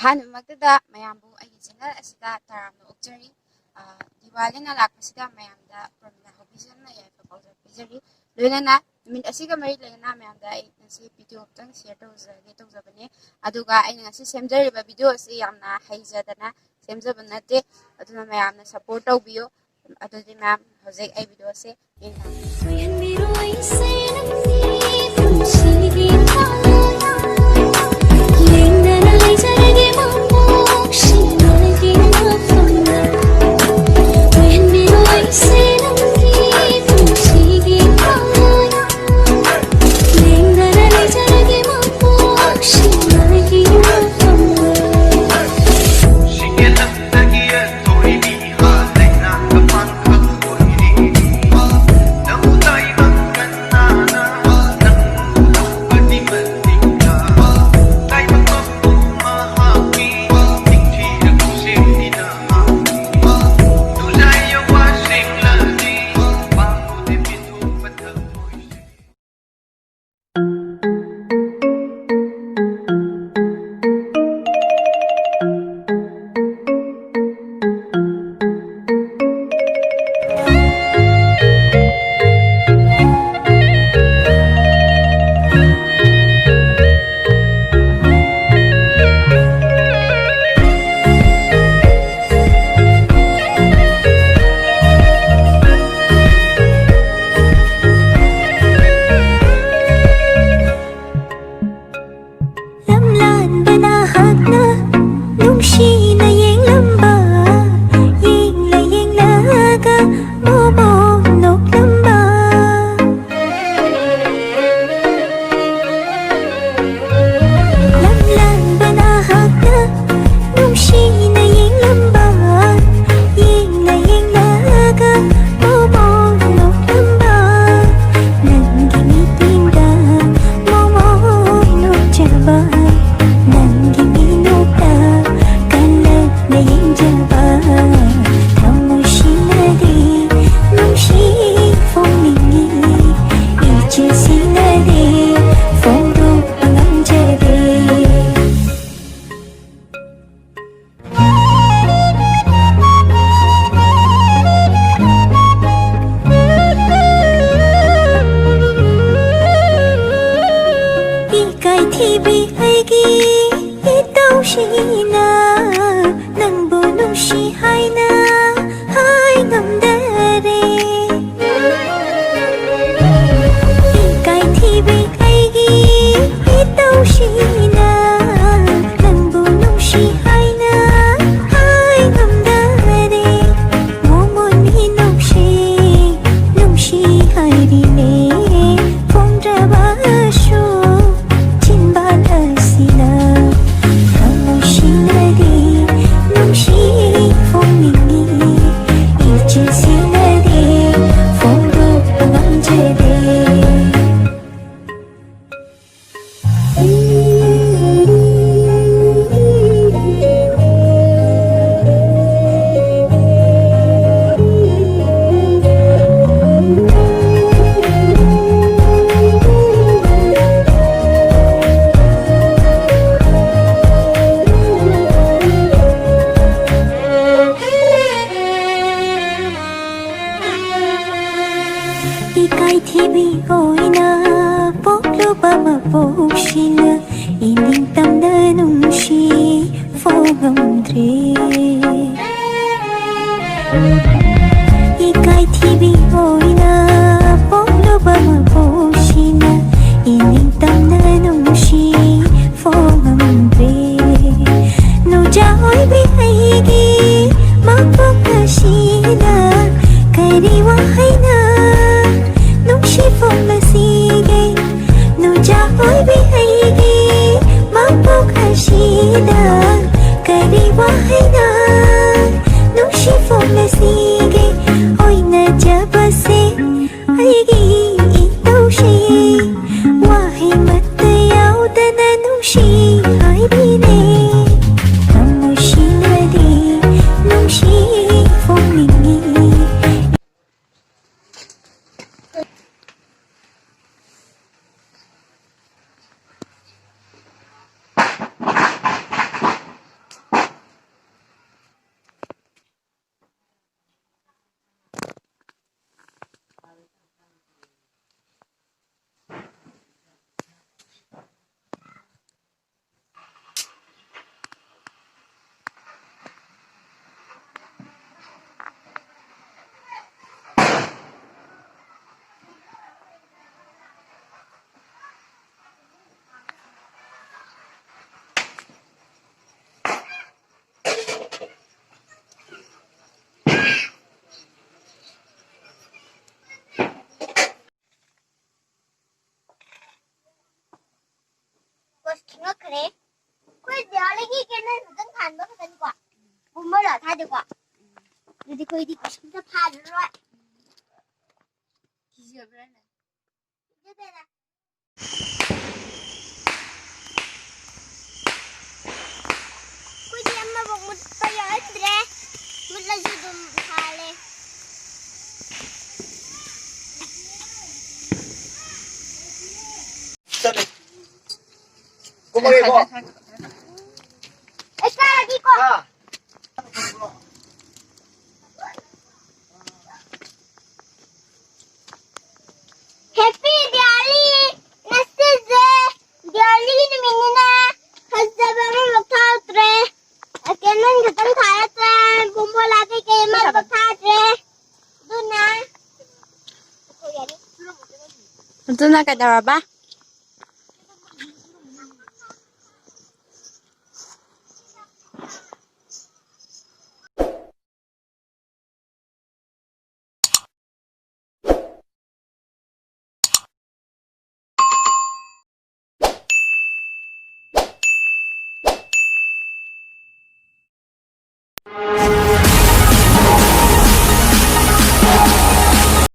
ꯑꯍꯥꯟꯕꯃꯛꯇꯗ ꯃꯌꯥꯝꯕꯨ ꯑꯩꯒꯤ ꯆꯦꯅꯦꯜ ꯑꯁꯤꯗ ꯇꯔꯥꯝꯅ ꯑꯣꯛꯆꯔꯤ꯫ ꯗꯤꯋꯥꯂꯤꯅ ꯂꯥꯛꯄꯁꯤꯗ ꯃꯌꯥꯝꯗ ꯄ꯭ꯔꯣꯃꯤꯅꯥ ꯍꯧꯕꯤꯖꯅ ꯌꯥꯏꯐ ꯄꯥꯎꯖꯦꯜ ꯄꯤꯖꯔꯤ꯫ ꯂꯣꯏꯅꯅ ꯅꯨꯃꯤꯠ ꯑꯁꯤꯒ ꯃꯔꯤ ꯂꯩꯅꯅ ꯃꯌꯥꯝꯗ ꯑꯩ ꯉꯁꯤ ꯚꯤꯗꯤꯑꯣ ꯑꯃꯇꯪ ꯁꯦꯌꯔ ꯇꯧꯖꯒꯦ ꯇꯧꯖꯕꯅꯦ꯫ ꯑꯗꯨꯒ ꯑꯩꯅ ꯉꯁꯤ ꯁꯦꯝꯖꯔꯤꯕ ꯚꯤꯗꯤꯑꯣ ꯑꯁꯤ ꯌꯥꯝꯅ ꯍꯩꯖꯗꯅ ꯁꯦꯝꯖꯕ ꯅꯠꯇꯦ, ꯑꯗꯨꯅ ꯃꯌꯥꯝꯅ ꯁꯄꯣꯔꯠ ꯇꯧꯕꯤꯌꯨ꯫ ꯑꯗꯨꯗꯤ ꯃꯌꯥꯝ ꯍꯧꯖꯤꯛ ꯑꯩ ꯚꯤꯗꯤꯑꯣꯁꯦ ꯅꯪꯕꯨ ꯅꯨꯡꯁꯤ ꯍꯥꯏꯅ ꯍꯥꯏ ꯉꯝꯗꯔꯦ꯫ ꯏꯀꯥꯏꯊꯤꯕꯤ ꯑꯩꯒꯤ ꯏꯇꯧꯁꯤꯅ ꯅꯪꯕꯨ ꯅꯨꯡꯁꯤ ꯍꯥꯏꯅ ꯍꯥꯏ ꯉꯝꯗꯔꯦ꯫ ꯃꯣꯃꯣꯟ ꯃꯤꯅꯨꯡꯁꯤ ꯅꯨꯡꯁꯤ ꯍꯥꯏꯔꯤꯅꯦ ꯐꯣꯡꯗ꯭ꯔꯕꯁꯨ ꯆꯤꯟꯕꯥꯜ ꯑꯁꯤꯅ ꯏꯀꯥꯏꯊꯤꯕꯤ ꯑꯣꯏꯅ ꯄꯣꯛꯂꯨꯕ ꯃꯄꯣꯛꯁꯤꯅ ꯏꯅꯤꯡꯇꯝꯅ ꯅꯨꯡꯁꯤ ꯐꯣꯡꯉꯝꯗ꯭ꯔꯦ꯫ ꯏꯀꯥꯏꯊꯤꯕꯤ ꯑꯣꯏꯅ ꯄꯣꯛꯂꯨꯕ ꯃꯄꯣꯛꯁꯤꯅ ꯏꯅꯤꯡꯇꯝꯅ ꯅꯨꯡꯁꯤ ꯐꯣꯡꯉꯝꯗ꯭ꯔꯦ꯫ ꯅꯨꯡꯖꯥ ꯑꯣꯏꯕꯤ ꯑꯩꯒꯤ ꯃꯄꯣꯛ ꯑꯁꯤꯅ ꯀꯔꯤ ꯋꯥꯍꯩꯅ ꯅꯨꯡꯁꯤ ꯐꯣꯡꯂꯁꯤꯒꯦ? ꯅꯨꯡꯖꯥ ꯑꯣꯏꯕꯤ ꯑꯩꯒꯤ 그래. 그래, 열리기에는 무슨 반도가 되는 거야. 못 몰라, 다 되고. 근데 거의 뒤고 싶다 파를 와. 기지가 그러네. 이제 되나? कुछ अम्मा वो मुझे याद रहे मतलब जो तुम खा ले 꼬마게 뭐? ऐसा लगी को 아. हैप्पी दिवाली नस्ते से दिवाली ने मिलना हंसते बम मथा उतरे अकेलन खत्म खाया था बुम्बो लाके के मत बता रे दुना Ito na ka ba?